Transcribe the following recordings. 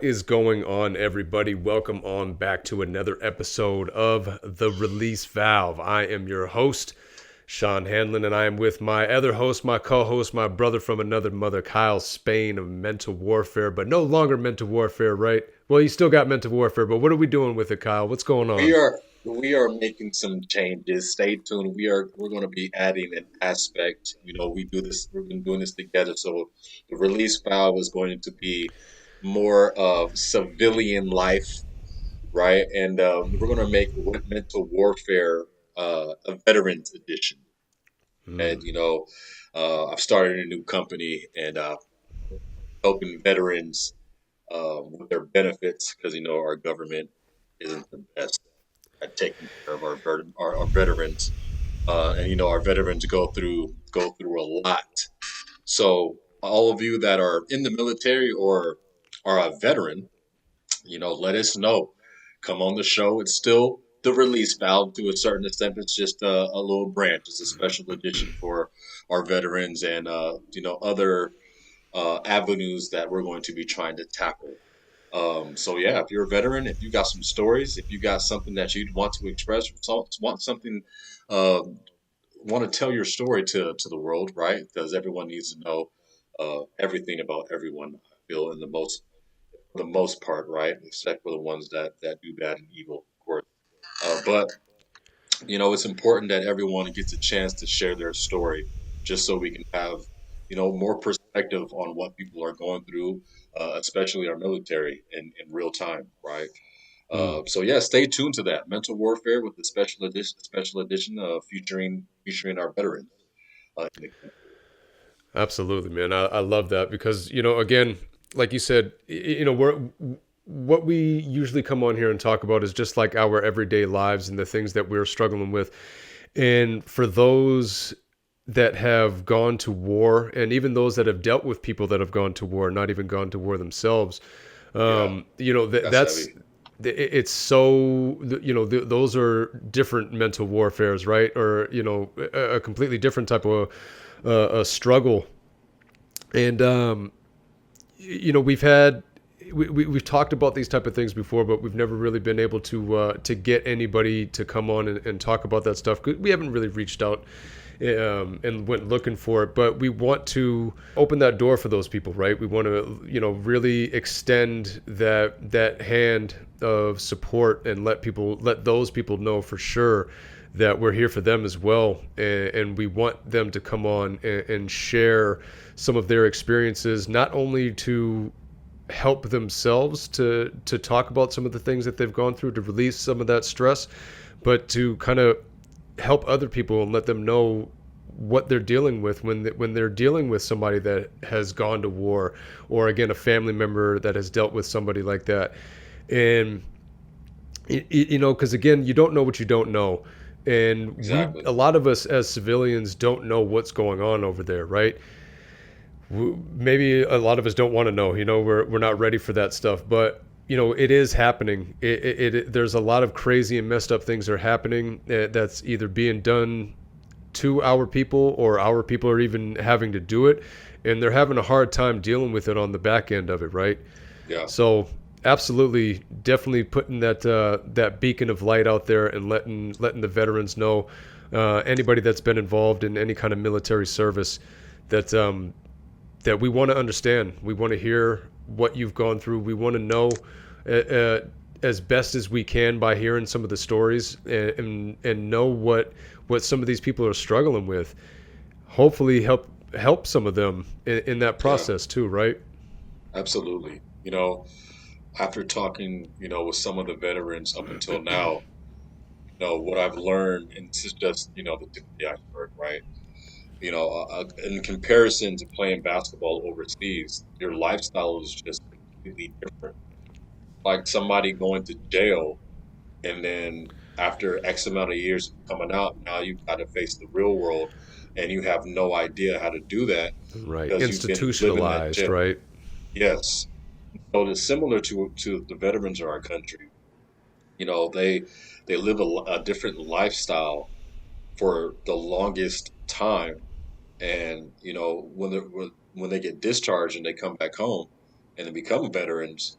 is going on, everybody? Welcome on back to another episode of The Release Valve. I am your host, Sean Hanlon, and I am with my other host, my co-host, my brother from another mother, Kyle Spain of Mental Warfare, but no longer Mental Warfare, right? Well, you still got Mental Warfare, but what are we doing with it, Kyle? What's going We on? are we are making some changes. Stay tuned. We're going to be adding an aspect. We do this. We've been doing this together. So the release file is going to be more of civilian life, right? And we're going to make mental warfare a veterans edition. And Hmm. I've started a new company and helping veterans with their benefits because our government isn't the best at taking care of our veterans, and our veterans go through a lot. So all of you that are in the military or are a veteran, let us know. Come on the show. It's still the release valve to a certain extent. It's just a little branch. It's a special edition for our veterans and other avenues that we're going to be trying to tackle. So yeah, if you're a veteran, if you got some stories, if you got something that you'd want to express, want something, want to tell your story to the world, right? Because everyone needs to know everything about everyone. I feel for the most part, right? Except for the ones that do bad and evil, of course. But it's important that everyone gets a chance to share their story, just so we can have more perspective on what people are going through, especially our military in real time, right? So yeah, stay tuned to that mental warfare with the special edition featuring our veterans. In the country. Absolutely, man. I love that because, again, like you said, what we usually come on here and talk about is just like our everyday lives and the things that we're struggling with. And for those that have gone to war, and even those that have dealt with people that have gone to war, not even gone to war themselves, Yeah, that's that's heavy. it's so those are different mental warfares, right? Or a completely different type of a struggle. And we've had we've talked about these type of things before, but we've never really been able to get anybody to come on and talk about that stuff. We haven't really reached out and went looking for it, but we want to open that door for those people, right? We want to really extend that hand of support and let those people know for sure that we're here for them as well, and we want them to come on and share some of their experiences, not only to help themselves to talk about some of the things that they've gone through to release some of that stress, but to kind of help other people and let them know what they're dealing with when they're dealing with somebody that has gone to war, or again a family member that has dealt with somebody like that. And because again, you don't know what you don't know, and Exactly. a lot of us as civilians don't know what's going on over there, right? Maybe a lot of us don't want to know. We're not ready for that stuff, but it is happening. There's a lot of crazy and messed up things that are happening, that's either being done to our people, or our people are even having to do it, and they're having a hard time dealing with it on the back end of it, right? Yeah. So absolutely, definitely putting that beacon of light out there and letting the veterans know, anybody that's been involved in any kind of military service, that that we want to understand. We want to hear what you've gone through. We want to know, as best as we can, by hearing some of the stories, and know what some of these people are struggling with. Hopefully, help some of them in that Yeah. process too, right? Absolutely. After talking, with some of the veterans up until now, what I've learned, and this is just, the tip of the iceberg, right? In comparison to playing basketball overseas, your lifestyle is just completely different. Like somebody going to jail and then after X amount of years of coming out, now you've got to face the real world and you have no idea how to do that Right. because you've been living that Institutionalized, jail. right? Yes. So it's similar to the veterans of our country. They live a different lifestyle for the longest time, and when they get discharged and they come back home and they become veterans,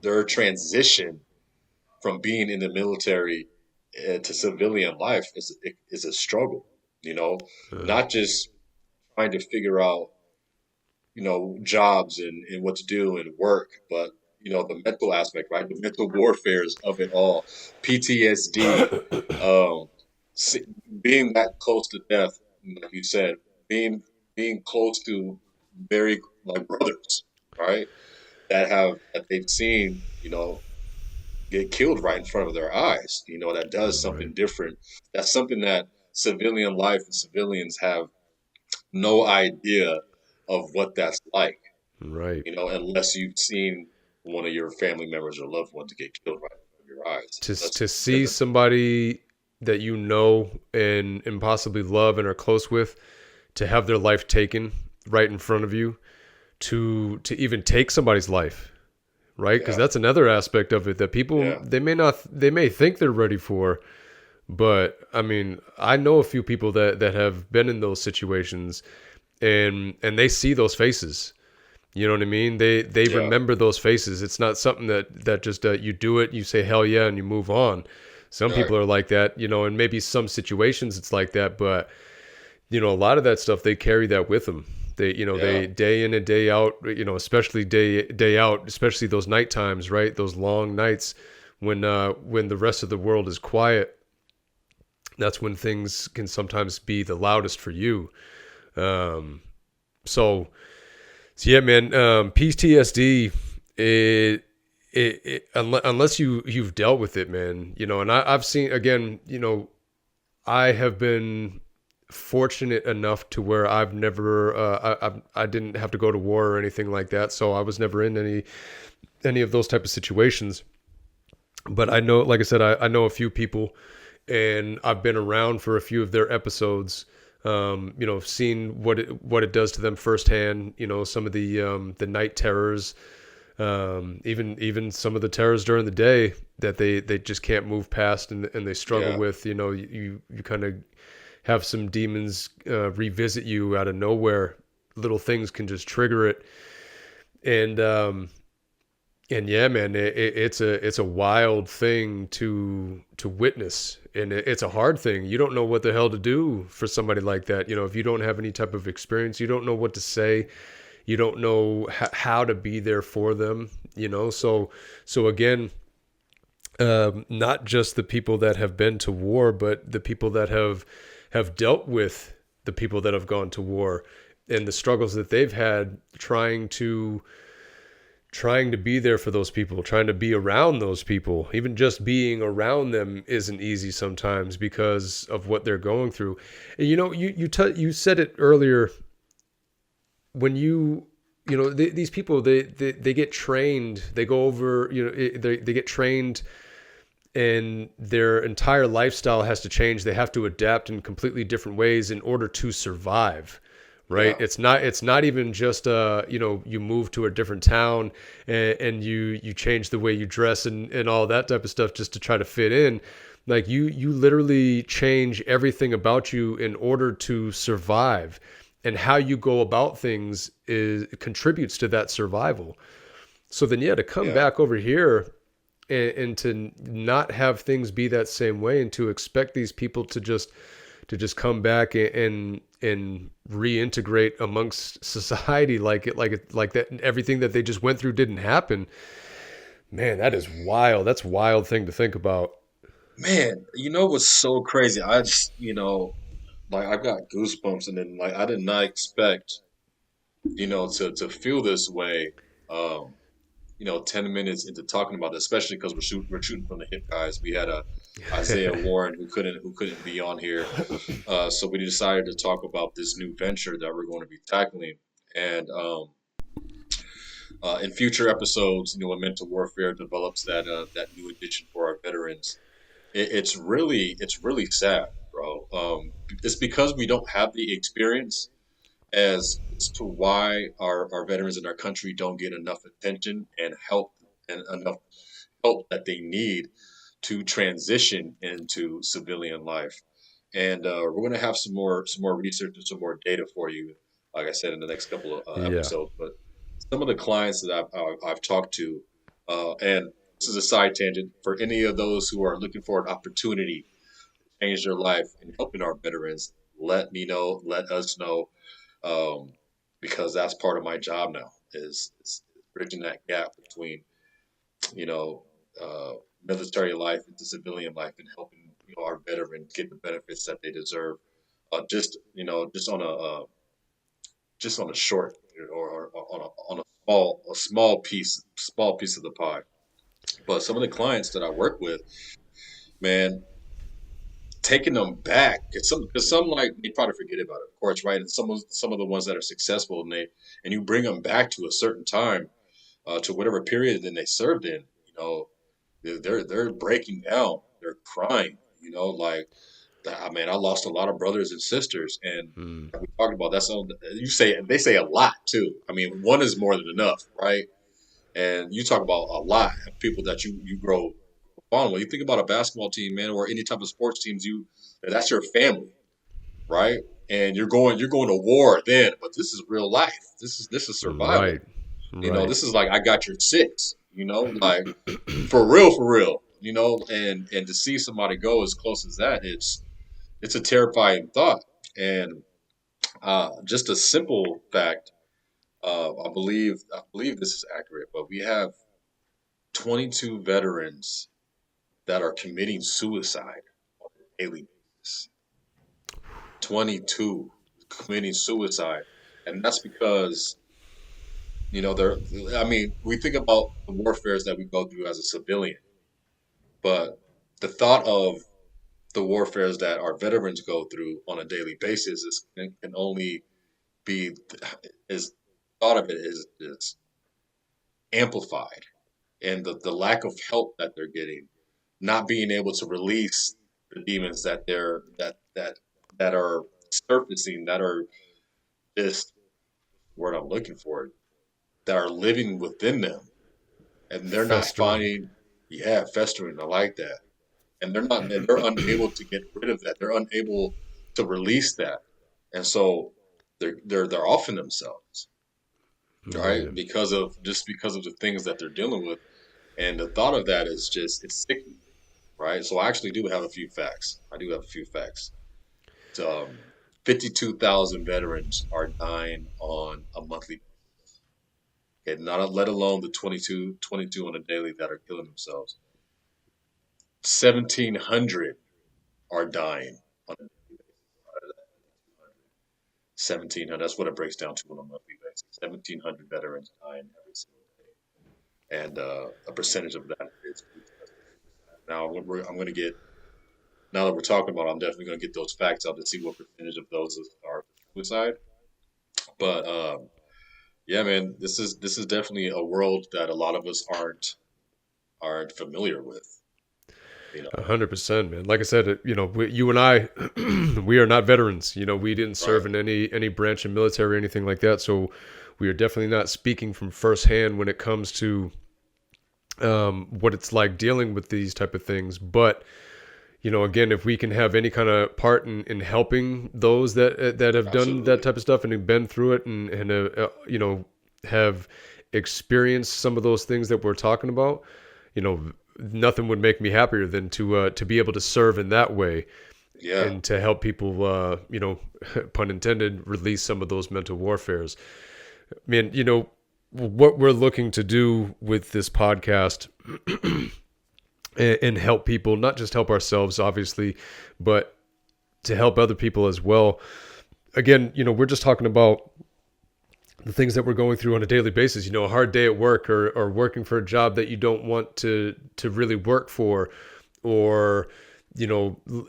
Their transition from being in the military to civilian life is a struggle. You know, Uh, not just trying to figure out jobs and what to do and work, but the mental aspect, right? The mental warfares of it all, PTSD, um, se- being that close to death, like you said, being being close to very like brothers, right? That they've seen, get killed right in front of their eyes. That does right, something different. That's something that civilian life and civilians have no idea of what that's like, right. unless you've seen one of your family members or loved ones get killed right in front of your eyes. To see somebody that you know and possibly love and are close with, to have their life taken right in front of you, to even take somebody's life, right? Because Yeah, that's another aspect of it that people, yeah, they may think they're ready for, but I mean, I know a few people that have been in those situations, and they see those faces. You know what I mean? They yeah, remember those faces. It's not something that just you do it, you say hell yeah, and you move on. Some right, people are like that, and maybe some situations it's like that, but a lot of that stuff they carry that with them. yeah, They day in and day out, especially day out, especially those night times, right? Those long nights when the rest of the world is quiet. That's when things can sometimes be the loudest for you. Um, so yeah, man. PTSD. Unless you've dealt with it, man. And I've seen again. I have been fortunate enough to where I've never. I didn't have to go to war or anything like that, so I was never in any of those type of situations. But I know, like I said, I know a few people, and I've been around for a few of their episodes. Seen what it does to them firsthand. Some of the night terrors, even some of the terrors during the day that they just can't move past, and they struggle yeah, with. You kind of have some demons revisit you out of nowhere. Little things can just trigger it, and yeah, man, it's a wild thing to witness, and it's a hard thing. You don't know what the hell to do for somebody like that. If you don't have any type of experience, you don't know what to say. You don't know how to be there for them. So again, not just the people that have been to war, but the people that have dealt with the people that have gone to war, and the struggles that they've had trying to be there for those people, trying to be around those people. Even just being around them isn't easy sometimes because of what they're going through. And you said it earlier, when these people, they get trained, they go over, they get trained, and their entire lifestyle has to change. They have to adapt in completely different ways in order to survive. Right? yeah, It's not even just you move to a different town, and you change the way you dress and all that type of stuff just to try to fit in. Like you literally change everything about you in order to survive, and how you go about things is contributes to that survival. So then, yeah, to come yeah, back over here, and to not have things be that same way, and to expect these people to just come back and reintegrate amongst society like that, and everything that they just went through didn't happen. Man, that is wild. That's a wild thing to think about. man. What's so crazy? I just, like I've got goosebumps, and then like I did not expect, to feel this way. Um, 10 minutes into talking about this, especially because we're shooting from the hip, guys. We had a Isaiah Warren who couldn't be on here, so we decided to talk about this new venture that we're going to be tackling. And in future episodes, when mental warfare develops that new edition for our veterans, it's really sad, bro. It's because we don't have the experience as to why our veterans in our country don't get enough attention and help, and enough help that they need to transition into civilian life. And we're going to have some more research and some more data for you, like I said, in the next couple of Yeah. episodes. But some of the clients that I've talked to, and this is a side tangent for any of those who are looking for an opportunity to change their life and helping our veterans. Let me know, let us know, um, because that's part of my job now is bridging that gap between you know uh, military life into civilian life and helping our veterans get the benefits that they deserve. Just just on a short or on a small piece of the pie. But some of the clients that I work with, man, taking them back, because some like they probably forget about it, of course, right? And some of the ones that are successful and you bring them back to a certain time, to whatever period then they served in, they're breaking down, they're crying, like I mean, I lost a lot of brothers and sisters, and Mm, like we talked about that's all you say. They say a lot too. I mean, one is more than enough, right? And you talk about a lot of people that you grow fond with. You think about a basketball team, man, or any type of sports teams. That's your family, right? And you're going to war then, but this is real life. This is survival. right, right. This is like I got your six. Like for real, for real. And to see somebody go as close as that, it's a terrifying thought. And just a simple fact, I believe this is accurate, but we have 22 veterans that are committing suicide on a daily basis. 22 committing suicide, and that's because they're. I mean, we think about the warfares that we go through as a civilian, but the thought of the warfares that our veterans go through on a daily basis can only be is thought of it is amplified, and the lack of help that they're getting, not being able to release the demons that are surfacing, that are just word I'm looking for, that are living within them, and they're not Festering. finding, yeah, festering. I like that, and they're unable to get rid of that. They're unable to release that, and so they're offing themselves, right? Man. Because of the things that they're dealing with, and the thought of that is just it's sickening, right? So I actually do have a few facts. I do have a few facts. Um, 52,000 veterans are dying on a monthly, and not let alone the 22 on a daily that are killing themselves. 1,700 are dying on a daily basis. 1,700. That's what it breaks down to on a monthly basis. 1,700 veterans dying every single day, and a percentage of that is now. I'm going to get now that we're talking about it, I'm definitely going to get those facts out to see what percentage of those are suicide. But yeah, man, this is definitely a world that a lot of us aren't familiar with. You know, 100%, man. Like I said, you and I, we are not veterans. We didn't right? serve in any branch of military or anything like that. So we are definitely not speaking from firsthand when it comes to what it's like dealing with these type of things. But again, if we can have any kind of part in helping those that have done that Absolutely. type of stuff and have been through it have experienced some of those things that we're talking about, nothing would make me happier than to be able to serve in that way Yeah. and to help people, pun intended, release some of those mental warfares. I mean, what we're looking to do with this podcast and help people, not just help ourselves, obviously, but to help other people as well. Again, we're just talking about the things that we're going through on a daily basis. A hard day at work, or working for a job that you don't want to really work for, or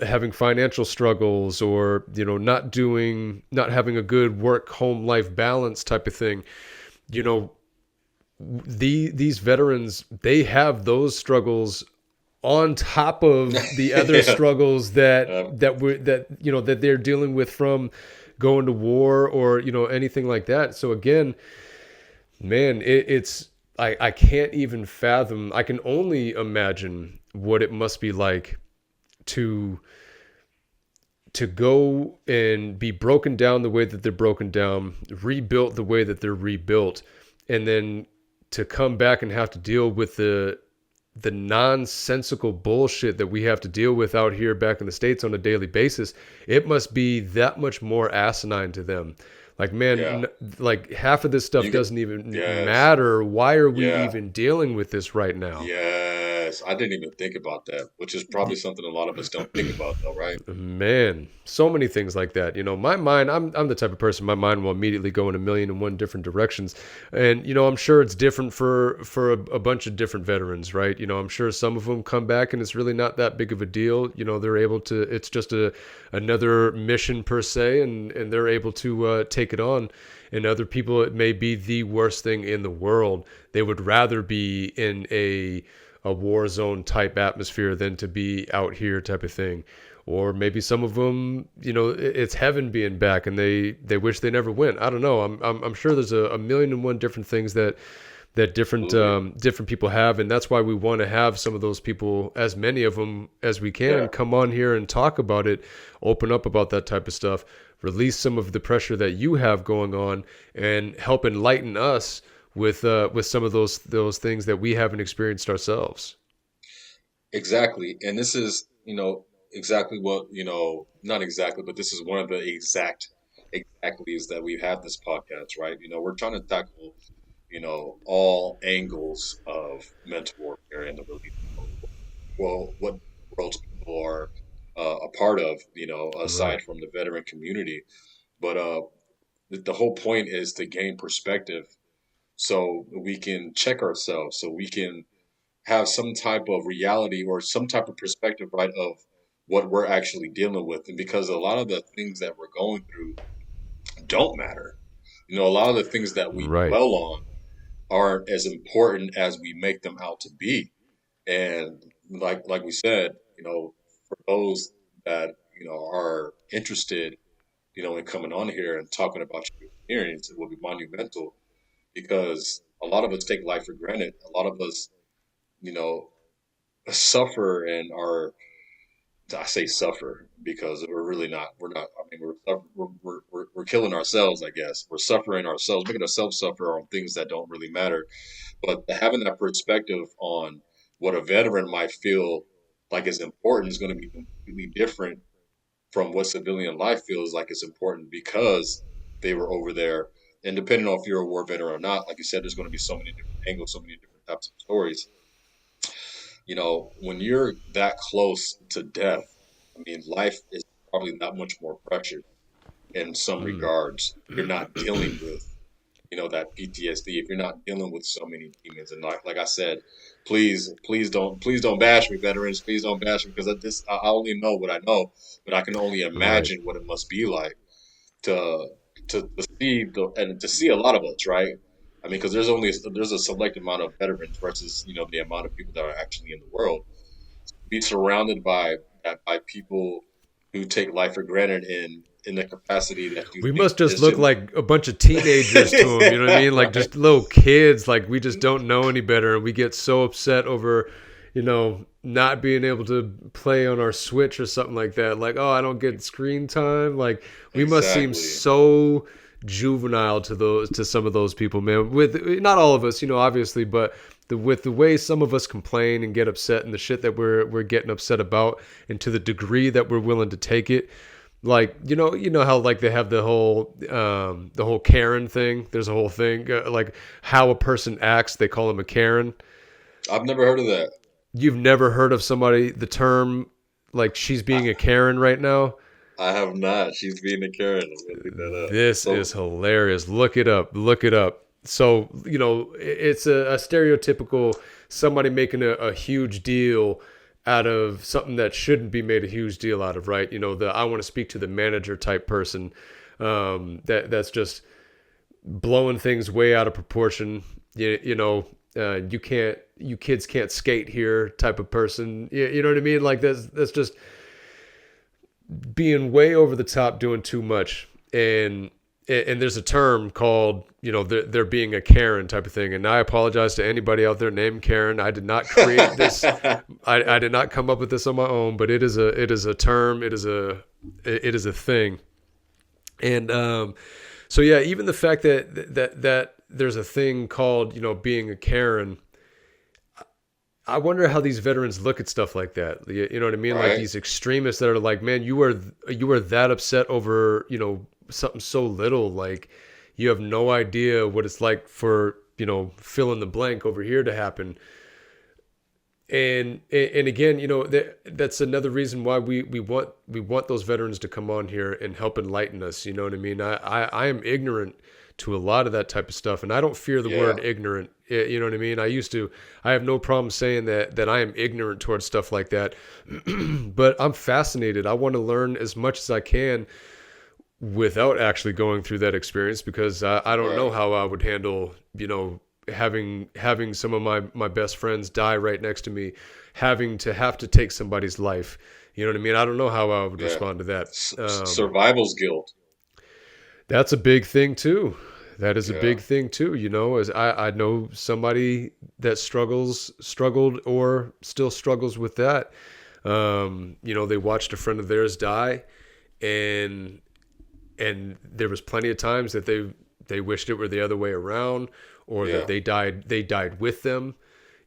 having financial struggles, or not having a good work home life balance type of thing. you know these veterans, they have those struggles on top of the other Yeah. struggles that Um, that we that that they're dealing with from going to war, or anything like that. So again, man, it's I can't even fathom. I can only imagine what it must be like to go and be broken down the way that they're broken down, rebuilt the way that they're rebuilt, and then to come back and have to deal with the nonsensical bullshit that we have to deal with out here back in the States on a daily basis, it must be that much more asinine to them. Like, man, Yeah. like half of this stuff You get, doesn't even yes. matter. Why are we Yeah. even dealing with this right now? Yes. I didn't even think about that, which is probably something a lot of us don't think about though, right? Man, so many things like that. My mind, I'm the type of person, my mind will immediately go in a million and one different directions. And, I'm sure it's different for a bunch of different veterans, right? I'm sure some of them come back and it's really not that big of a deal. They're able to, it's just another mission per se, and they're able to take it on. And other people, it may be the worst thing in the world. They would rather be in a war zone type atmosphere than to be out here type of thing. Or maybe some of them, it's heaven being back and they wish they never went. I don't know. I'm sure there's a million and one different things that different Absolutely. different people have, and that's why we want to have some of those people, as many of them as we can, Yeah. come on here and talk about it, open up about that type of stuff, release some of the pressure that you have going on, and help enlighten us with some of those things that we haven't experienced ourselves. Exactly. And this is, exactly what, not exactly, but this is one of the exactlies that we've had this podcast, right? We're trying to tackle, all angles of mental warfare and really, well, what worlds people are a part of, Right. aside from the veteran community. But the whole point is to gain perspective so we can check ourselves, so we can have some type of reality or some type of perspective, right, of what we're actually dealing with. And because a lot of the things that we're going through don't matter. A lot of the things that we Right. dwell on aren't as important as we make them out to be. And like we said, for those that, are interested, in coming on here and talking about your experience, it will be monumental because a lot of us take life for granted. A lot of us, you know, suffer and are, I say suffer because we're really not, we're not, I mean, we're killing ourselves, I guess. We're suffering ourselves, making ourselves suffer on things that don't really matter. But having that perspective on what a veteran might feel like is important is going to be completely different from what civilian life feels like is important because they were over there. And depending on if you're a war veteran or not, like you said, there's going to be so many different angles, so many different types of stories. When you're that close to death, I mean, life is probably that much more precious in some Mm. regards. You're not dealing with, that PTSD. If you're not dealing with so many demons, and like I said, please don't bash me, veterans. Please don't bash me because I only know what I know, but I can only Right. imagine what it must be like to to see a lot of us, right? I mean, because there's a select amount of veterans versus the amount of people that are actually in the world. Be surrounded by people who take life for granted in the capacity that you We think must just is look in like a bunch of teenagers to them. You know what I mean? Like right. just little kids. Like we just don't know any better, and we get so upset over, not being able to play on our Switch or something like that. Like, oh, I don't get screen time. Like we must seem Exactly. so juvenile to some of those people, man. With not all of us, obviously, but with the way some of us complain and get upset and the shit that we're getting upset about, and to the degree that we're willing to take it, like you know how like they have the whole Karen thing. There's a whole thing like how a person acts, they call them a Karen. I've never heard of that. You've never heard of somebody, the term, like she's I, being a Karen right now? I have not. She's being a Karen. I'm gonna look that up. This So is hilarious. Look it up. So it's a stereotypical somebody making a huge deal out of something that shouldn't be made a huge deal out of, right? The I want to speak to the manager type person, that's just blowing things way out of proportion. You kids can't skate here type of person. You know what I mean? Like that's just being way over the top, doing too much. And there's a term called, they're being a Karen type of thing. And I apologize to anybody out there named Karen. I did not create this. I did not come up with this on my own, but it is a term. It is a thing. And so yeah, even the fact that there's a thing called, being a Karen. I wonder how these veterans look at stuff like that. You know what I mean? Like right? these extremists that are like, man, you are that upset over, something so little. Like you have no idea what it's like for, fill in the blank over here to happen. And again, that's another reason why we want those veterans to come on here and help enlighten us. You know what I mean? I am ignorant to a lot of that type of stuff, and I don't fear the Yeah, word ignorant. You know what I mean? I have no problem saying that I am ignorant towards stuff like that, but I'm fascinated. I want to learn as much as I can without actually going through that experience, because I don't know right. how I would handle, having some of my best friends die right next to me, having to have to take somebody's life. You know what I mean? I don't know how I would Yeah, respond to that. survival's guilt. That's a big thing too. That is a Yeah, big thing too. As I know somebody that struggled or still struggles with that. They watched a friend of theirs die, and there was plenty of times that they wished it were the other way around, or that yeah, they died with them.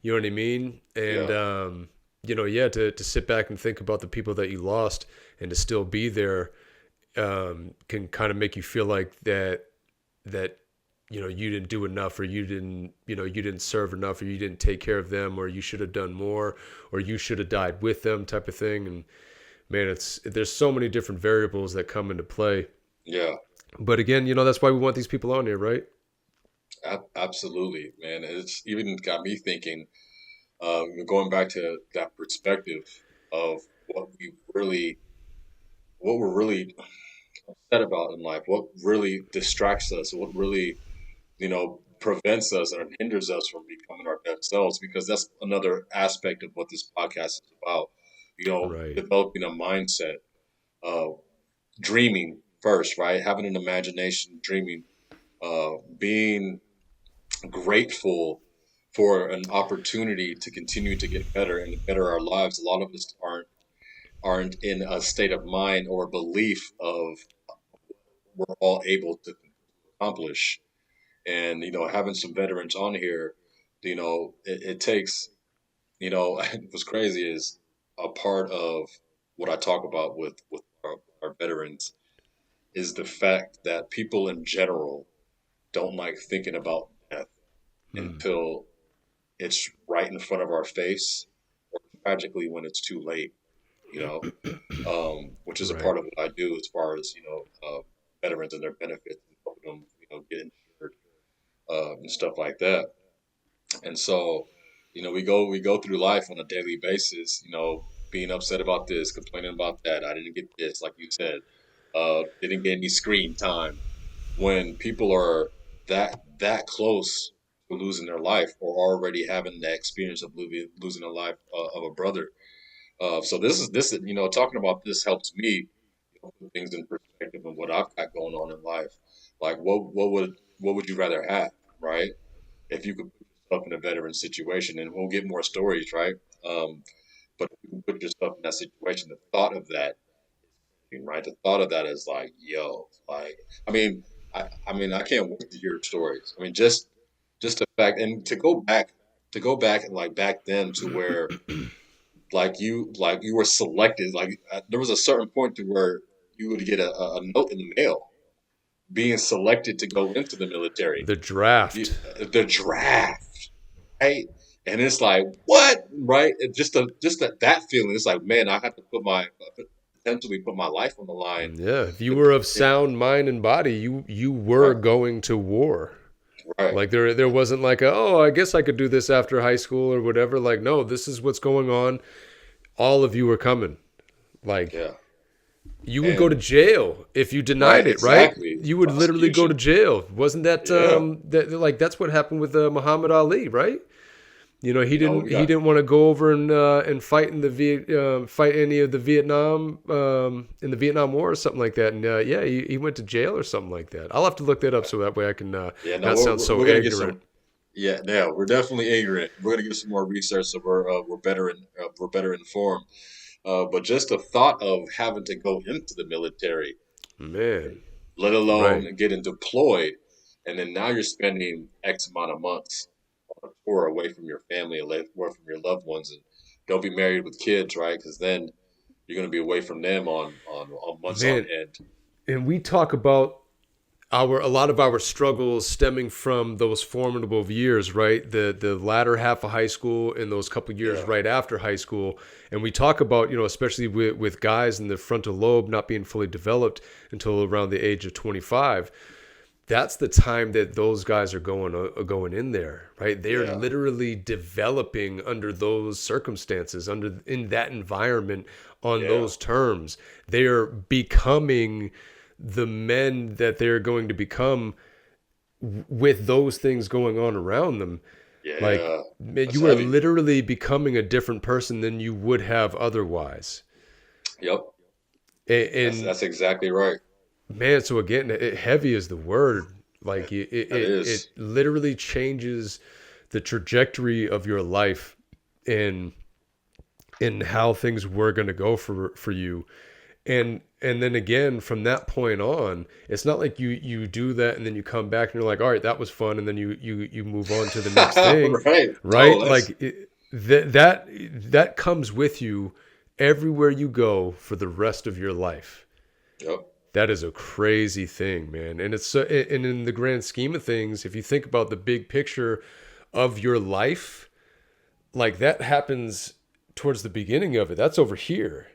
You know what I mean? And yeah, yeah, to sit back and think about the people that you lost and to still be there, can kind of make you feel like that you didn't do enough, or you didn't serve enough, or you didn't take care of them, or you should have done more, or you should have died with them, type of thing. And man, there's so many different variables that come into play. yeah. But again, that's why we want these people on here, right? Absolutely, man. It's even got me thinking. Going back to that perspective of what we really, what we're really upset about in life, what really distracts us, what really, prevents us and hinders us from becoming our best selves, because that's another aspect of what this podcast is about. Right. Developing a mindset, uh, dreaming first, right? Having an imagination, dreaming, being grateful for an opportunity to continue to get better and to better our lives. A lot of us aren't in a state of mind or belief of we're all able to accomplish. And having some veterans on here, it takes, what's crazy is a part of what I talk about with our veterans is the fact that people in general don't like thinking about death Hmm. until it's right in front of our face, or tragically when it's too late. You know, which is a Right. part of what I do as far as veterans and their benefits and helping them get insured and stuff like that. And so, we go through life on a daily basis, being upset about this, complaining about that. I didn't get this, like you said, didn't get any screen time. When people are that close to losing their life, or already having the experience of losing a life of a brother. So this is talking about this helps me put things in perspective and what I've got going on in life. Like what would you rather have, right? If you could put yourself in a veteran situation, and we'll get more stories, right? But if you can put yourself in that situation, the thought of that, right? The thought of that is like, yo, like, I mean, I mean, I can't wait to hear stories. I mean, just the fact, and to go back and like back then to where like you were selected, like there was a certain point to where you would get a note in the mail being selected to go into the military. The You, draft. the draft, right? And it's like what, right? Just that feeling. It's like, man, I have to potentially put my life on the line. Yeah. If you To, were of sound mind and body, you were right, going to war. right, Like there wasn't like I guess I could do this after high school or whatever. Like no, this is what's going on. All of you were coming. Like yeah, you would go to and jail if you denied right, it, right? exactly. You would literally go to Prosecution, jail. Wasn't that yeah. like that's what happened with Muhammad Ali, right? He didn't We he got didn't want to go over and fight in the fight any of the Vietnam in the Vietnam War or something like that. And yeah, he went to jail or something like that. I'll have to look that up so that way I can yeah. No, not we're, sound we're so we're gonna get ignorant. some. Yeah, no, we're definitely ignorant. We're gonna get some more research, so we're better informed. But just the thought of having to go into the military, Man, let right. alone getting deployed. and then now you're spending X amount of months on a tour away from your family, away from your loved ones, and don't be married with kids, right? Because then you're going to be away from them on months on Man, end. and we talk about our a lot of our struggles stemming from those formidable years, right? The latter half of high school and those couple years Yeah, right after high school. And we talk about, especially with guys in the frontal lobe not being fully developed until around the age of 25. That's the time that those guys are going in there, right? They are yeah, literally developing under those circumstances, under in that environment, on yeah, those terms. They are becoming the men that they're going to become with those things going on around them. Like, yeah. man, That's you are heavy. literally becoming a different person than you would have otherwise. Yep, And that's exactly right. man, so again, heavy is the word. Like That it is. literally changes the trajectory of your life and how things were going to go for you. And then again, from that point on, it's not like you do that and then you come back and you're like, all right, that was fun, and then you move on to the next thing, Right. No, right? that's Like that comes with you everywhere you go for the rest of your life. yep. That is a crazy thing, man. And it's so, and in the grand scheme of things, if you think about the big picture of your life, like that happens towards the beginning of it. That's over here.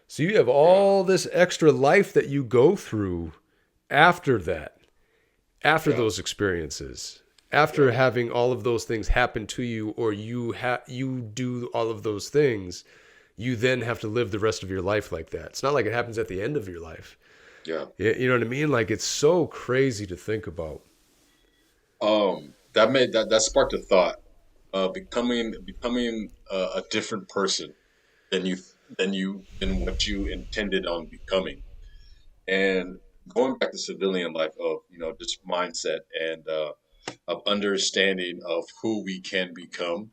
So you have Yeah. all this extra life that you go through after that, after Yeah. those experiences, after Yep. having all of those things happen to you, or you do all of those things. You then have to live the rest of your life like that. It's not like it happens at the end of your life. Yeah. You know what I mean? Like it's so crazy to think about. That made that sparked a thought. Becoming a different person than than what you intended on becoming, and going back to civilian life of just mindset and of understanding of who we can become,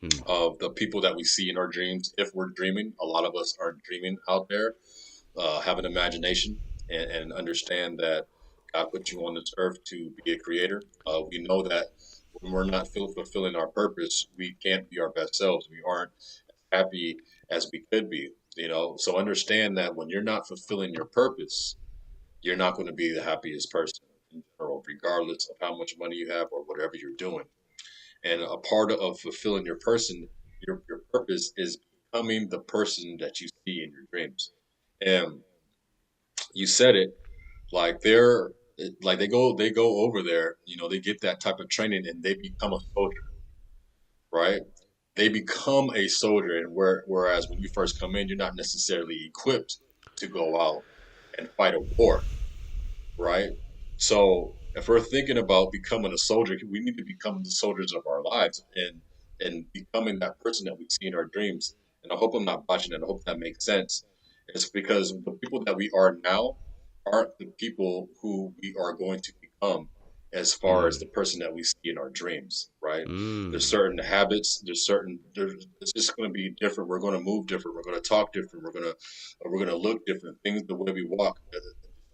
Hmm. of the people that we see in our dreams. If we're dreaming, a lot of us aren't dreaming out there. Have an imagination and understand that God put you on this earth to be a creator. We know that when we're not fulfilling our purpose, we can't be our best selves. We aren't as happy as we could be. So understand that when you're not fulfilling your purpose, you're not going to be the happiest person in general, regardless of how much money you have or whatever you're doing. And a part of fulfilling your purpose is becoming the person that you see in your dreams. And you said it, like they go over there, they get that type of training and they become a soldier, right? They become a soldier, and whereas when you first come in, you're not necessarily equipped to go out and fight a war, right? So if we're thinking about becoming a soldier, we need to become the soldiers of our lives and becoming that person that we see in our dreams. And I hope I'm not botching it. I hope that makes sense. It's because the people that we are now aren't the people who we are going to become as far as Mm. the person that we see in our dreams, right? There's Mm. certain habits, it's just going to be different. We're going to move different. We're going to talk different. We're going to look different. Things, the way we walk,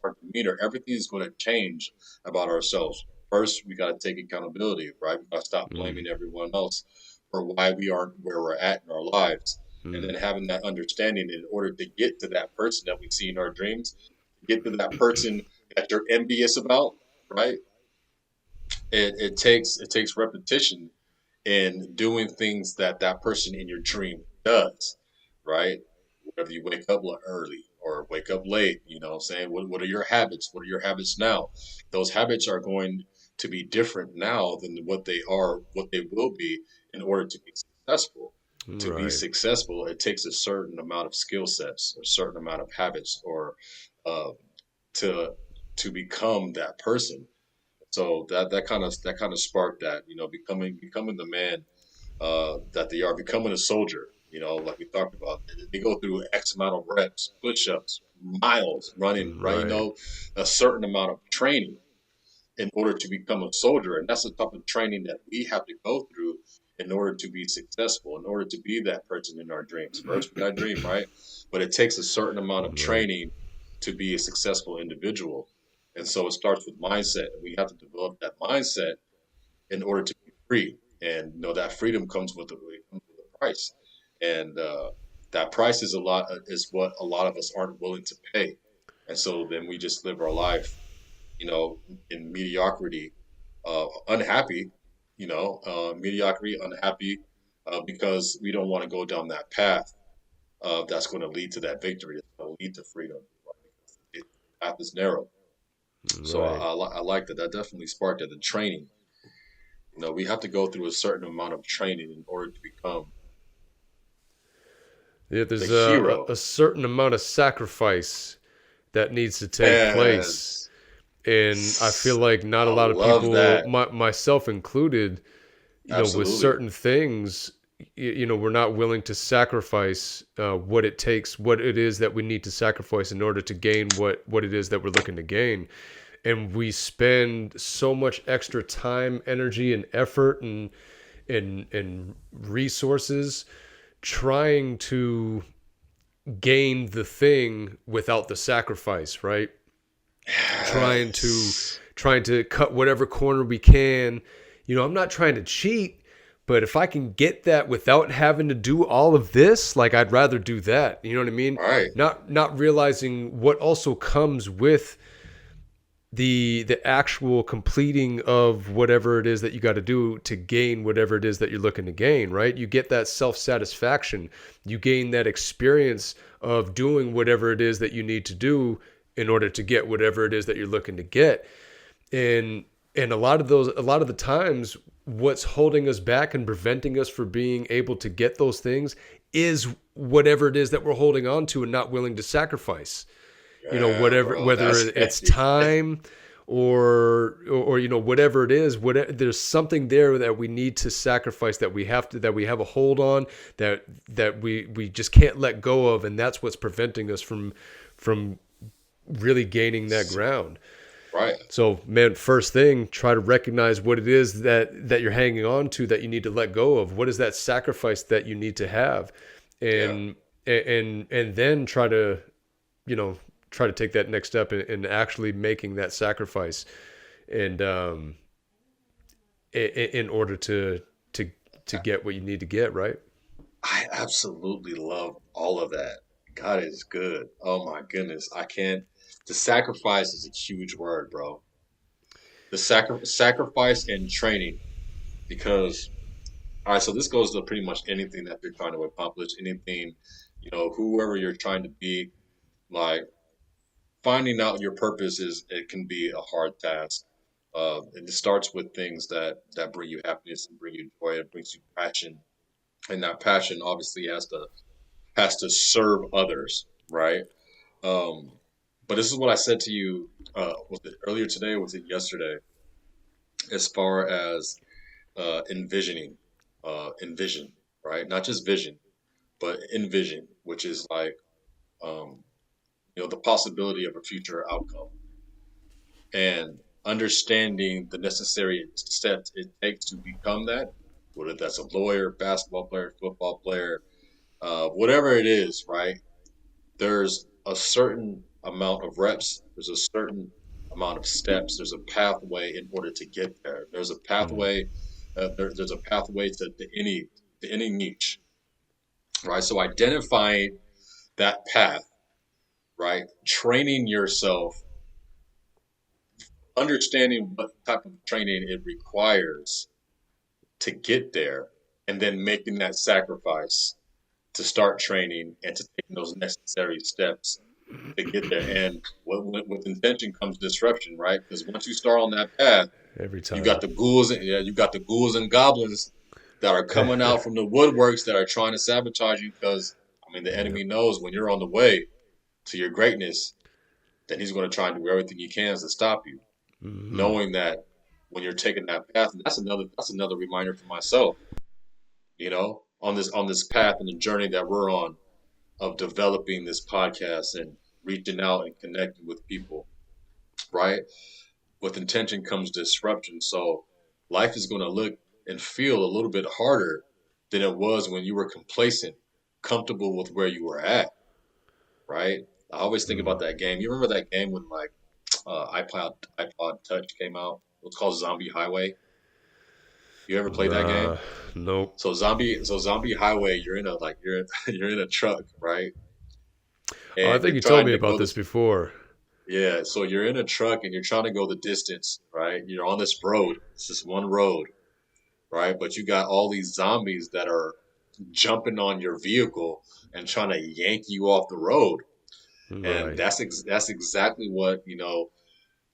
our demeanor, everything is going to change about ourselves. First, we got to take accountability, right? We got to stop Mm. blaming everyone else for why we aren't where we're at in our lives. And Mm. then having that understanding in order to get to that person that we see in our dreams, get to that person that you're envious about, right? It takes repetition in doing things that that person in your dream does, right? Whether you wake up early or wake up late, what I'm saying? What are your habits? What are your habits now? Those habits are going to be different now than what they will be in order to be successful. To be Right. successful, it takes a certain amount of skill sets, a certain amount of habits, or uh, to to become that person. So that kind of sparked that, becoming the man that they are, becoming a soldier. Like we talked about, they go through X amount of reps, push-ups, miles, running, right? Right. A certain amount of training in order to become a soldier, and that's the type of training that we have to go through in order to be successful, in order to be that person in our dreams. First, we got to dream, right? But it takes a certain amount of Right. training to be a successful individual. And so it starts with mindset. We have to develop that mindset in order to be free. And that freedom comes with a price, and that price is what a lot of us aren't willing to pay. And so then we just live our life, in mediocrity, unhappy, mediocrity, unhappy, because we don't want to go down that path that's going to lead to that victory. It's going to lead to freedom. The path is narrow. So Right. I like that. That definitely sparked it. The training. We have to go through a certain amount of training in order to become Yeah, the there's hero. a certain amount of sacrifice that needs to take place. Yes. And I feel like not a I lot of love people, that. myself included, with Absolutely. certain things, we're not willing to sacrifice what it takes, what it is that we need to sacrifice in order to gain what it is that we're looking to gain. And we spend so much extra time, energy, and effort and resources trying to gain the thing without the sacrifice, right? trying to Yes. trying to cut whatever corner we can. I'm not trying to cheat, but if I can get that without having to do all of this, like I'd rather do that. You know what I mean? Right. Not realizing what also comes with the actual completing of whatever it is that you got to do to gain whatever it is that you're looking to gain, right? You get that self-satisfaction. You gain that experience of doing whatever it is that you need to do in order to get whatever it is that you're looking to get. And a lot of the times what's holding us back and preventing us from being able to get those things is whatever it is that we're holding on to and not willing to sacrifice. Yeah, Whatever, bro. whether That's it's heavy. time or whatever it is, there's something there that we need to sacrifice, that we have a hold on, that we just can't let go of, and that's what's preventing us from really gaining that ground. Right. So, man, first thing, try to recognize what it is that you're hanging on to, that you need to let go of. What is that sacrifice that you need to have? Yeah. And then you know try to take that next step in actually making that sacrifice, and in order to get what you need to get, right. I absolutely love all of that. God is good. Oh my goodness. I can't. The sacrifice is a huge word, bro. The sacrifice and training, because all right, so this goes to pretty much anything that you're trying to accomplish, anything, whoever you're trying to be, like finding out your purpose it can be a hard task. And it starts with things that bring you happiness and bring you joy, it brings you passion, and that passion obviously has to serve others, right? Um, but this is what I said to you. Was it earlier today or was it yesterday? As far as envision, right? Not just vision, but envision, which is like um, the possibility of a future outcome and understanding the necessary steps it takes to become that. Whether that's a lawyer, basketball player, football player, whatever it is, right? There's a certain amount of reps, there's a certain amount of steps, there's a pathway in order to get there. There's a Mm. pathway, there's a pathway to any niche, right? So identifying that path, right? Training yourself, understanding what type of training it requires to get there, and then making that sacrifice to start training and to take those necessary steps to get there. And with intention comes disruption, right? Because once you start on that path, Every you time. got the ghouls, and yeah, you got the ghouls and goblins that are coming out from the woodworks that are trying to sabotage you. Because I mean, the Yep. enemy knows when you're on the way to your greatness, then he's going to try and do everything he can to stop you. Hmm. Knowing that when you're taking that path, and that's another reminder for myself. On this path and the journey that we're on of developing this podcast and reaching out and connecting with people, right? With intention comes disruption. So life is going to look and feel a little bit harder than it was when you were complacent, comfortable with where you were at, right? I always think Mm. about that game. You remember that game when like iPod Touch came out. It was called Zombie Highway. You ever played that game? Uh, nope. So Zombie Highway, you're in a like you're in a truck, right? Oh, I And think you're you told trying me to about go this this before. yeah, so you're in a truck and you're trying to go the distance, right? You're on this road. It's just one road, right? But you got all these zombies that are jumping on your vehicle and trying to yank you off the road. And Right. that's exactly what,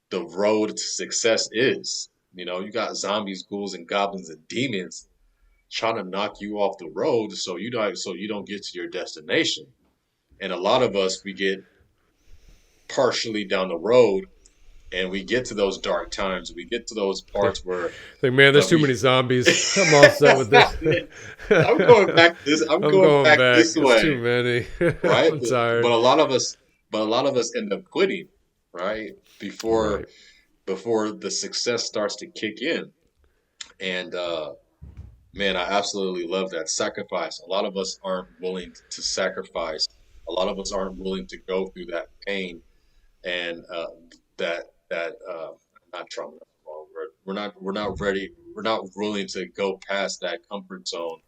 the road to success is. You got zombies, ghouls, and goblins and demons trying to knock you off the road so you don't get to your destination. And a lot of us we get partially down the road and we get to those dark times. We get to those parts where Like, man, there's too we many zombies. I'm all set with this. I'm going back this I'm I'm going going back back. this It's too way, many. right? I'm But tired. a lot of us end up quitting, right? Before Right. before the success starts to kick in. And man, I absolutely love that sacrifice. A lot of us aren't willing to sacrifice. A lot of us aren't willing to go through that pain and that not trauma. That's the wrong word. We're not ready. We're not willing to go past that comfort zone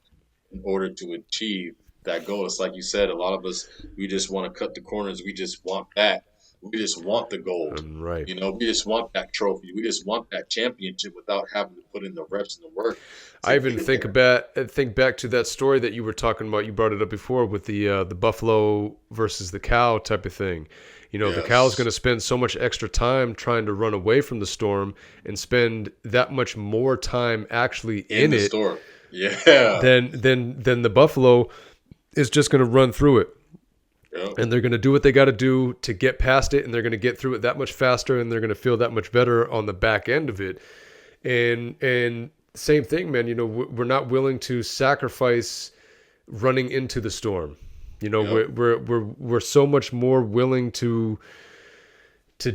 in order to achieve that goal. It's like you said. A lot of us we just want to cut the corners. We just want that. We just want the gold. Right. We just want that trophy. We just want that championship without having to put in the reps and the work to I even get think there. about think back to that story that you were talking about. You brought it up before with the buffalo versus the cow type of thing. The cow is going Yes. to spend so much extra time trying to run away from the storm and spend that much more time actually In in the it store. Yeah. than the buffalo is just going to run through it. Yep. And they're going to do what they got to do to get past it, and they're going to get through it that much faster, and they're going to feel that much better on the back end of it. And same thing, man. We're not willing to sacrifice running into the storm. Yep. We're so much more willing to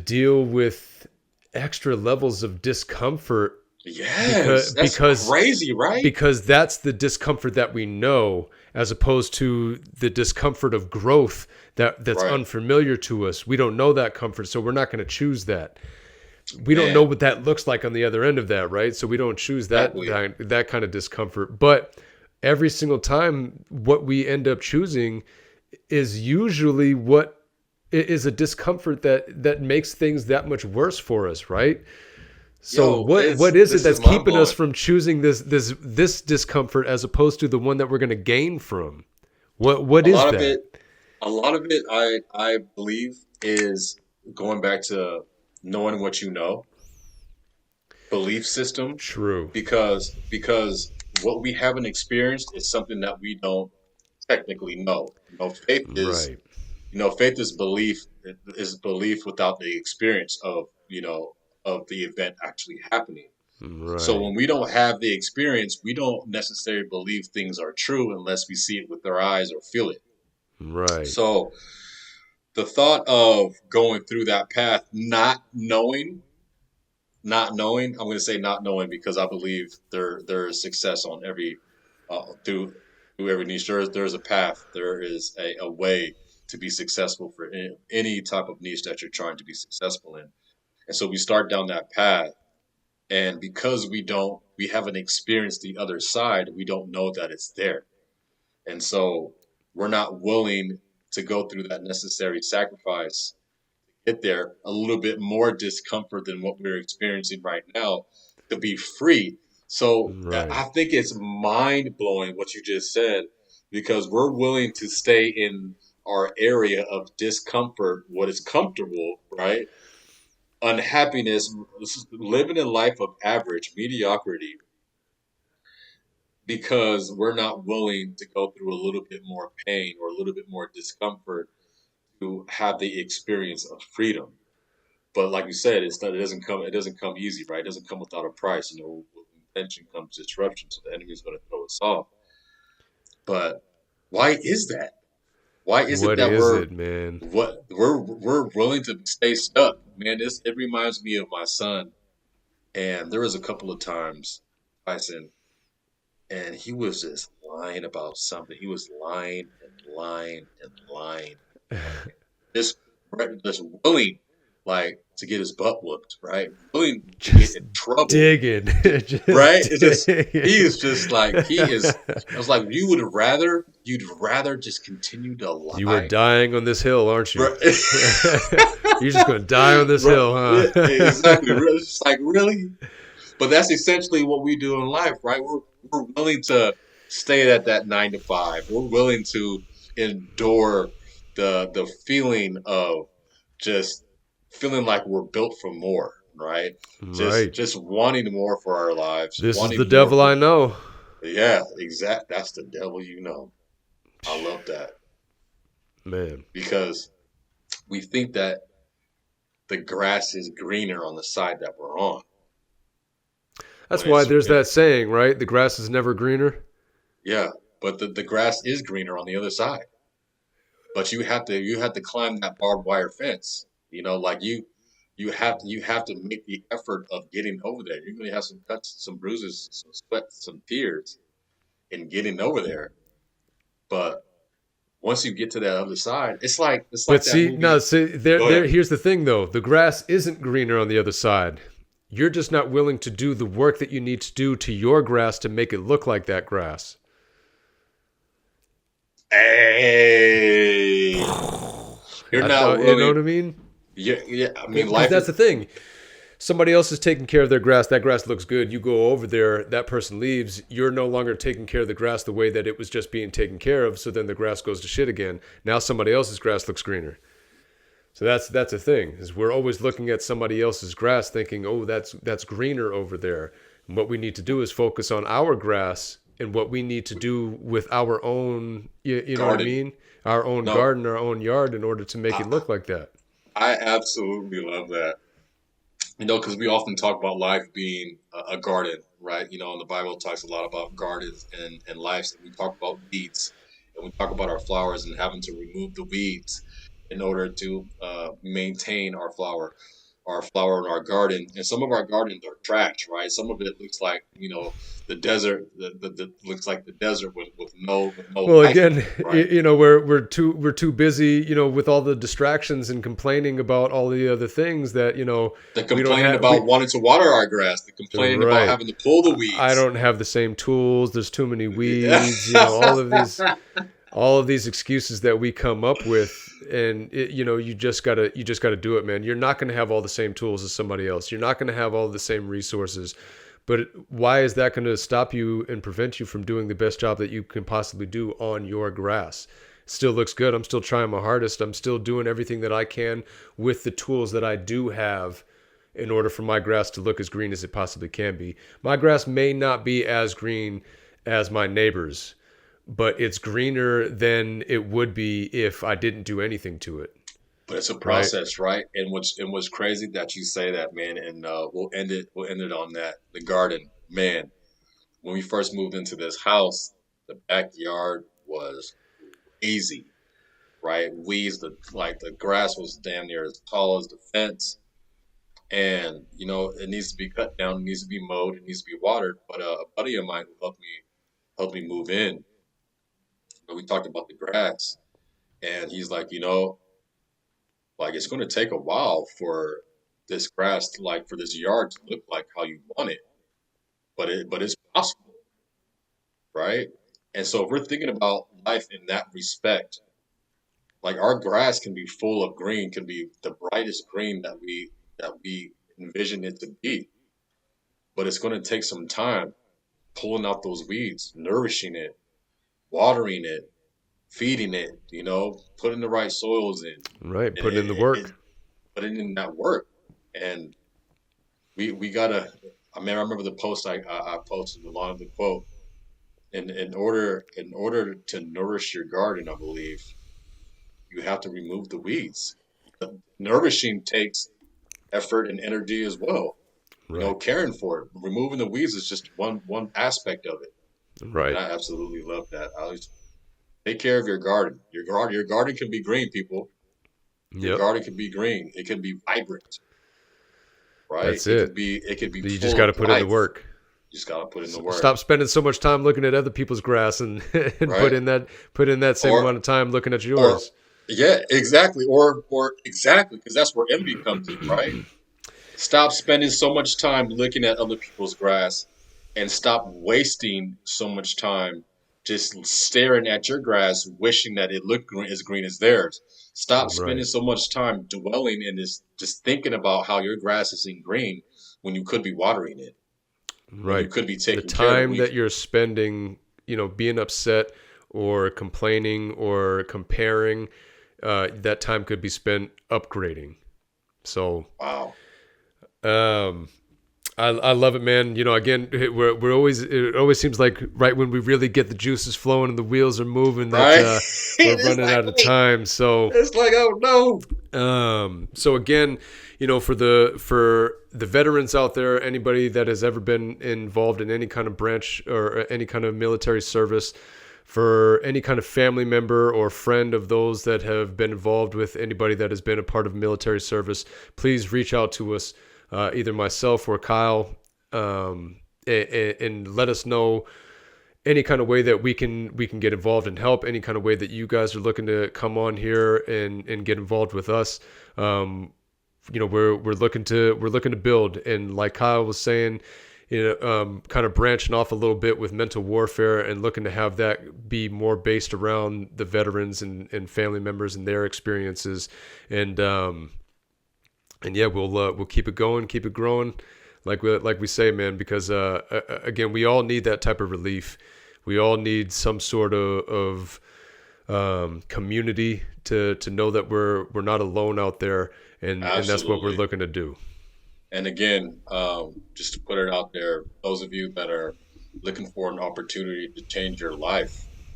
deal with extra levels of discomfort because Yes. That's because crazy, right? because that's the discomfort that we know, as opposed to the discomfort of growth that's Right. unfamiliar to us. We don't know that comfort, so we're not going to choose that. We don't know Man, what that looks like on the other end of that, right? So we don't choose exactly. that kind of discomfort. But every single time, what we end up choosing is usually what is a discomfort that makes things that much worse for us, right? So Yo, what is it this is that's mind keeping us blowing. from choosing this discomfort as opposed to the one that we're going to gain from? What A is lot of that? it, a lot of it, I believe, is going back to knowing what you know, belief system, True. because what we haven't experienced is something that we don't technically know. Faith is Right. faith is belief without the experience of the event actually happening. So Right. when we don't have the experience, we don't necessarily believe things are true unless we see it with our eyes or feel it. Right. So the thought of going through that path, not knowing, I'm going to say not knowing because I believe there is success on every through every niche. There's a path. There is a way to be successful for any type of niche that you're trying to be successful in. And so we start down that path, and because we haven't experienced the other side, we don't know that it's there. And so we're not willing to go through that necessary sacrifice to get there, a little bit more discomfort than what we're experiencing right now to be free. So Right. I think it's mind blowing what you just said because we're willing to stay in our area of discomfort, what is comfortable, right? Unhappiness, living a life of average, mediocrity, because we're not willing to go through a little bit more pain or a little bit more discomfort to have the experience of freedom. But like you said, it doesn't come easy, right? It doesn't come without a price. With intention comes disruption, so the enemy is going to throw us off. But why is that? Why is it What that is we're it, man? what we're willing to stay stuck? Man, it reminds me of my son. And there was a couple of times, Tyson, and he was just lying about something. He was lying and lying and lying, just just willing. like to get his butt whooped, right? Willing to get Just in trouble, digging. right? Just It's just he digging. is just like he is. I was like, you'd rather just continue to You are lie, dying on this hill, aren't you? right? You're just going to die on this Right, hill, yeah, huh? exactly. It's just like really, but that's essentially what we do in life, right? We're willing to stay at that 9 to 5. We're willing to endure the feeling of just feeling like we're built for more, right? Right. Just wanting more for our lives, This is the wanting more devil I for know. yeah, exact. That's the devil, you know. I love that Man. because we think that the grass is greener on the side that we're on That's when why it's there's that saying, right? The grass is never greener. yeah, but the grass is greener on the other side. But you have to climb that barbed wire fence. You know, like you have to make the effort of getting over there. You're gonna have some cuts, some bruises, some sweat, some tears in getting over there. But once you get to that other side, it's like But that see, no, movie. see, Go there. ahead. Here's the thing, though. The grass isn't greener on the other side. You're just not willing to do the work that you need to do to your grass to make it look like that grass. Hey, you're I not thought, you know what willing. I mean? Yeah, yeah. I mean, Because life that's is the thing. Somebody else is taking care of their grass. That grass looks good. You go over there, that person leaves. You're no longer taking care of the grass the way that it was just being taken care of. So then the grass goes to shit again. Now somebody else's grass looks greener. So that's a thing. Is we're always looking at somebody else's grass, thinking, "Oh, that's greener over there." And what we need to do is focus on our grass and what we need to do with our own. You know what I garden. mean? Our own No, garden, our own yard, in order to make it I, look like that. I absolutely love that. Because we often talk about life being a garden, right? In the Bible it talks a lot about gardens and lives. And we talk about weeds, and we talk about our flowers and having to remove the weeds in order to maintain our flower in our garden. And some of our gardens are trash, right? Some of it looks like the desert. The looks like the desert with no Well, life in again, it, right? we're too busy, with all the distractions and complaining about all the other things that The we don't complaining have. about wanting to water our grass, the complaining about Right. having to pull the I weeds. don't have the same tools. There's too many Yeah. weeds. All of these excuses that we come up with, and you just gotta do it, man. You're not gonna have all the same tools as somebody else. You're not gonna have all the same resources. But why is that going to stop you and prevent you from doing the best job that you can possibly do on your grass? It still looks good. I'm still trying my hardest. I'm still doing everything that I can with the tools that I do have in order for my grass to look as green as it possibly can be. My grass may not be as green as my neighbor's, but it's greener than it would be if I didn't do anything to it, But it's a right? process, right? And what's crazy that you say that, man. And we'll end it on that. The garden, man. When we first moved into this house, the backyard was easy, right? Weeds, the grass was damn near as tall as the fence, and it needs to be cut down, it needs to be mowed, it needs to be watered. But a buddy of mine who helped me move in, we talked about the grass, and he's like, like it's going to take a while for this grass to, like, for this yard to look like how you want it, but it's possible, right? And so if we're thinking about life in that respect, like our grass can be full of green, can be the brightest green that we envision it to be, but it's going to take some time pulling out those weeds, nourishing it, watering it, feeding it, putting the right soils in, Right. and Putting in the it work. putting in that work. And we gotta. I mean, I remember the post I posted along the quote. In order to nourish your garden, I believe you have to remove the weeds. Nourishing takes effort and energy as well. Right. Caring for it, removing the weeds is just one aspect of it. And Right. I absolutely love that. I always take care of your garden. Your garden can be green, people. Your Yep. garden can be green. It can be vibrant, right? That's It could it. be it could be You just full got of to put in the life. work. You just gotta put in the work, Stop spending so much time looking at other people's grass and and right? put in that same Or amount of time looking at or yours. Yeah, exactly. Or exactly, because that's where envy comes in, right? Stop spending so much time looking at other people's grass and stop wasting so much time just staring at your grass, wishing that it looked as green as theirs. Stop spending Right. so much time dwelling in this, just thinking about how your grass isn't green when you could be watering it, when you Right. could be The taking care of it. time that you're spending, being upset or complaining or comparing, that time could be spent upgrading. So, Wow. um, I love it, man. Again, we're always, it always seems like right when we really get the juices flowing and the wheels are moving that Right? we're It's running like, out of wait, time. So, it's like, oh no. so again, for the veterans out there, anybody that has ever been involved in any kind of branch or any kind of military service, for any kind of family member or friend of those that have been involved with anybody that has been a part of military service, please reach out to us, either myself or Kyle, and let us know any kind of way that we can get involved and help, any kind of way that you guys are looking to come on here and get involved with us. We're looking to build, and like Kyle was saying, kind of branching off a little bit with mental warfare and looking to have that be more based around the veterans and family members and their experiences. And yeah, we'll keep it going, keep it growing, like we say, man. Because again, we all need that type of relief. We all need some sort of community to know that we're not alone out there, and that's what we're Absolutely. looking to do. And again, just to put it out there, those of you that are looking for an opportunity to change your life,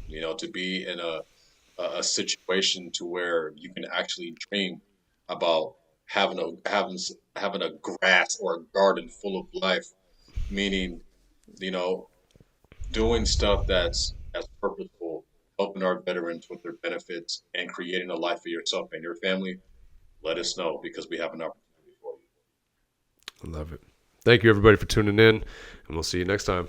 to be in a situation to where you can actually dream about having a grass or a garden full of life, meaning, you know, doing stuff that's purposeful, helping our veterans with their benefits, and creating a life for yourself and your family. Let us know because we have an opportunity for you. I love it. Thank you, everybody, for tuning in, and we'll see you next time.